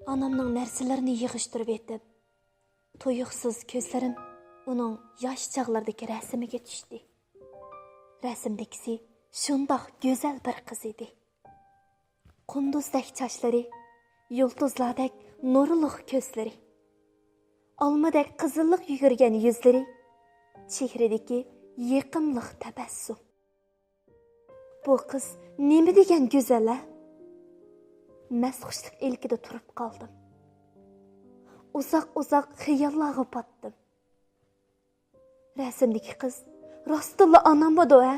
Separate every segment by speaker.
Speaker 1: Anamның нәрселерini yığıştırıp etip, tuyuqsuz közlerim onun yaş çağlardaki rəsimiga düşdü. Rəsimdəkisi şundaq gözəl bir qız idi. Qunduzdək çaşları, yulduzlardək nurluq közləri, almadək qızıllıq yugurgan yüzləri, çehredeki yaqinliq təbəssüm. Bu qız nemi degan gözəl, ha? Məsxuşluq ilkida turib qaldım. Uzaq xiyallarga patdım. Rəsimdeki qız rastilla anam bodu, ha?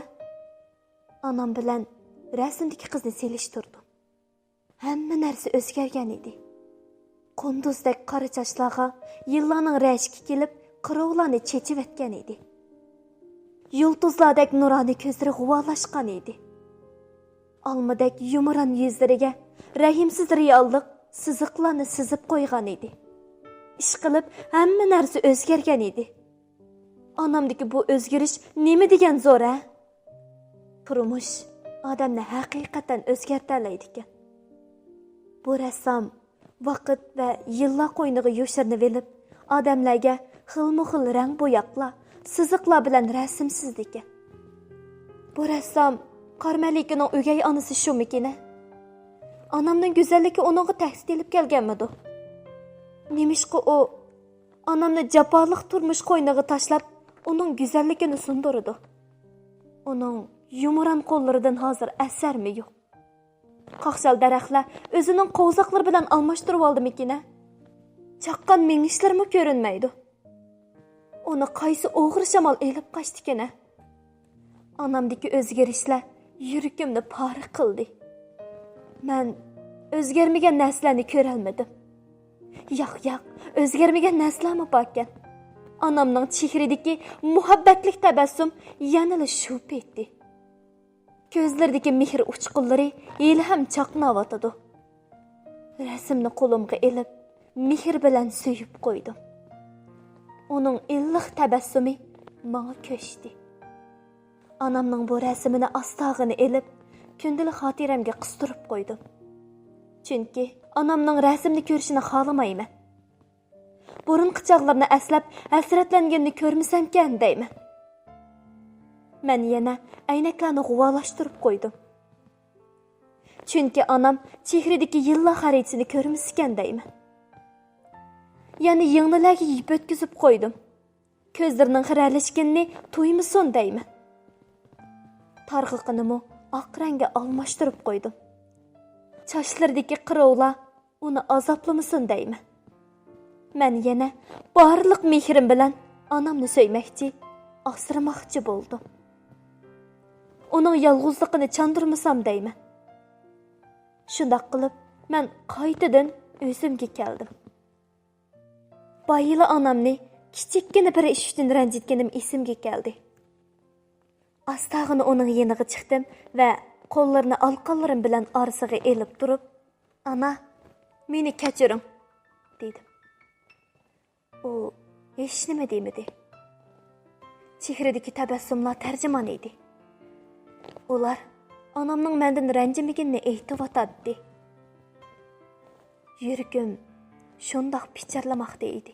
Speaker 1: Anam bilan rəsimdeki qizni selishtirdim. Hamma narsa o'zgargan edi. Qunduzdek qora chachlarga yillarning rashki kelib, qirovlarni chechib etgan edi. Yulduzlardek nurani ko'zlari g'uvolashgan edi. Almadek yumuran yuzlariga rahimsiz reallik siziqlarni sizib qo'ygan edi. Ish qilib hamma narsa o'zgargan edi. Anamdagi bu o'zgarish nima degan zo'r, ha? Turmush odamni haqiqatan o'zgartiradi ekan. Bu rassom vaqt va yillar qo'yniga yo'shirinib elib, odamlarga xilma-xil rang bo'yoqlar, siziqlar bilan rasm sizdi ekan. Bu rassom Qarmalikining o'gay onasi shumikina? Anamning go'zalligi uningga tahdid elib kelganmidi? Nemishqa u anamni jafoliq turmush qo'yniga tashlab, uning go'zalligini sundirdi? Uning yumuran qo'llaridan hozir asarmi yo'q? Qaqshal daraxtlar o'zining qo'ziqlari bilan almashtirib oldimikina? Chaqqan mengishlarmi ko'rinmaydi? Uni qaysi o'g'ri shamol elib qochdikina? Anamdagi o'zgarishlar yuragimni pari qildi. Men o'zgarmagan narsalarni ko'ra olmadim. Yo'q, o'zgarmagan narsalarmi bor ekan? Anamning chehradagi muhabbatlik tabassum yanada shup etdi. Ko'zlaridagi mehr uchqunlari hali ham chaqnayotdi. Rasmni qo'limga elib, mehr bilan suyib qo'ydim. Uning illiq tabassumi menga ko'chdi. Anamning bu rasmini astag'ini elib, kundalik xotiramga qistirib qo'ydim. Chunki anamning rasmni ko'rishini xohlamayman. Burunqi chog'larni aslab, hasratlanganini ko'rmasam-kan deyman. Men yana aynaklarni g'uvolashtirib qo'ydim. Chunki anam chehradagi yillar xaritasini ko'rmaskan deyman. Yani yingnilarga yib o'tkazib qo'ydim. Ko'zlarining xiralashganini to'ymasin deyman. Targ'iqinimi oq rangga almashtirib qo'ydim. Chochlaridagi qirovlar uni azoblamasin deyman. Men yana barliq mehrim bilan onamni so'ymoqchi, asramoqchi bo'ldim. Uning yolg'izligini chandurmasam deyman. Shundoq qilib, men qaytadan o'zimga keldim. Bayila onamni kichikkina bir ish uchun ranjitganim esimga keldi. Astag'ini uning yeniga chiqdim va qo'llarini alqonlarim bilan orasiga elib turib, "Ana, meni kechiring" dedim. U hech nima demadi. Chehradagi tabassumlar tarjimon edi. Ular onamning mendan ranjimaganini aytib-o'tadi. Yuragim shundoq pichirlamoqda edi.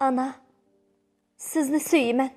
Speaker 1: "Ana, sizni suyman.